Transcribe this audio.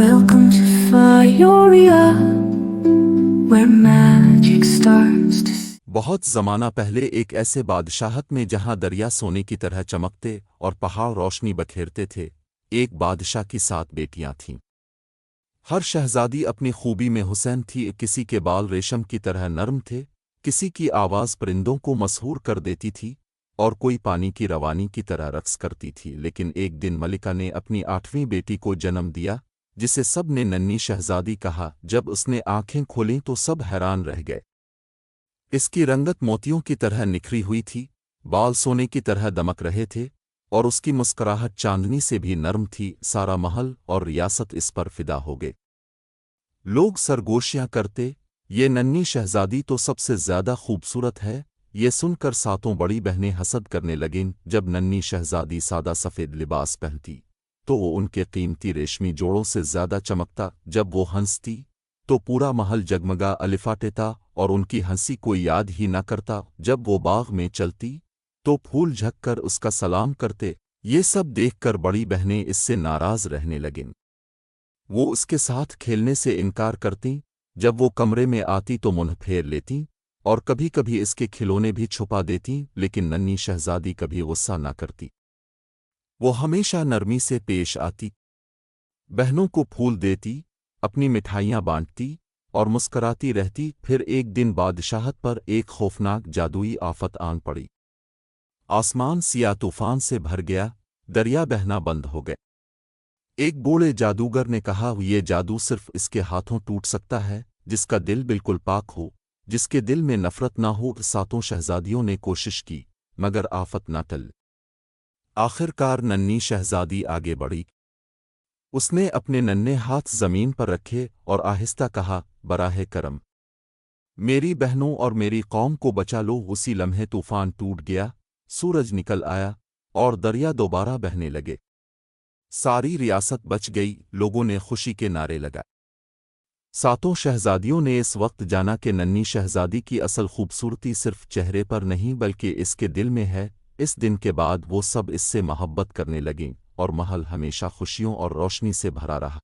Welcome to Fioria, where magic starts to... بہت زمانہ پہلے ایک ایسے بادشاہت میں جہاں دریا سونے کی طرح چمکتے اور پہاڑ روشنی بکھیرتے تھے، ایک بادشاہ کی 7 بیٹیاں تھیں۔ ہر شہزادی اپنی خوبی میں حسین تھی، کسی کے بال ریشم کی طرح نرم تھے، کسی کی آواز پرندوں کو مسحور کر دیتی تھی، اور کوئی پانی کی روانی کی طرح رقص کرتی تھی۔ لیکن ایک دن ملکہ نے اپنی 8ویں بیٹی کو جنم دیا، جسے سب نے ننھی شہزادی کہا۔ جب اس نے آنکھیں کھولیں تو سب حیران رہ گئے۔ اس کی رنگت موتیوں کی طرح نکھری ہوئی تھی، بال سونے کی طرح دمک رہے تھے، اور اس کی مسکراہٹ چاندنی سے بھی نرم تھی۔ سارا محل اور ریاست اس پر فدا ہو گئے۔ لوگ سرگوشیاں کرتے، یہ ننھی شہزادی تو سب سے زیادہ خوبصورت ہے۔ یہ سن کر 7 بڑی بہنیں حسد کرنے لگیں۔ جب ننھی شہزادی سادہ سفید لباس پہنتی تو وہ ان کے قیمتی ریشمی جوڑوں سے زیادہ چمکتا، جب وہ ہنستی تو پورا محل جگمگا الفاٹتا، اور ان کی ہنسی کوئی یاد ہی نہ کرتا۔ جب وہ باغ میں چلتی تو پھول جھک کر اس کا سلام کرتے۔ یہ سب دیکھ کر بڑی بہنیں اس سے ناراض رہنے لگیں۔ وہ اس کے ساتھ کھیلنے سے انکار کرتیں۔ جب وہ کمرے میں آتی تو منہ پھیر لیتیں، اور کبھی کبھی اس کے کھلونے بھی چھپا دیتیں، لیکن ننھی شہزادی کبھی غصہ نہ کرتی۔ وہ ہمیشہ نرمی سے پیش آتی، بہنوں کو پھول دیتی، اپنی مٹھائیاں بانٹتی، اور مسکراتی رہتی۔ پھر ایک دن بادشاہت پر ایک خوفناک جادوئی آفت آن پڑی۔ آسمان سیاہ طوفان سے بھر گیا، دریا بہنا بند ہو گئے۔ ایک بوڑھے جادوگر نے کہا، یہ جادو صرف اس کے ہاتھوں ٹوٹ سکتا ہے جس کا دل بالکل پاک ہو، جس کے دل میں نفرت نہ ہو۔ 7 شہزادیوں نے کوشش کی، مگر آفت نہ ٹل۔ آخر کار ننھی شہزادی آگے بڑھی۔ اس نے اپنے ننھے ہاتھ زمین پر رکھے اور آہستہ کہا، براہ کرم میری بہنوں اور میری قوم کو بچا لو۔ اسی لمحے طوفان ٹوٹ گیا، سورج نکل آیا، اور دریا دوبارہ بہنے لگے۔ ساری ریاست بچ گئی، لوگوں نے خوشی کے نعرے لگائے۔ 7 شہزادیوں نے اس وقت جانا کہ ننھی شہزادی کی اصل خوبصورتی صرف چہرے پر نہیں بلکہ اس کے دل میں ہے۔ اس دن کے بعد وہ سب اس سے محبت کرنے لگیں، اور محل ہمیشہ خوشیوں اور روشنی سے بھرا رہا۔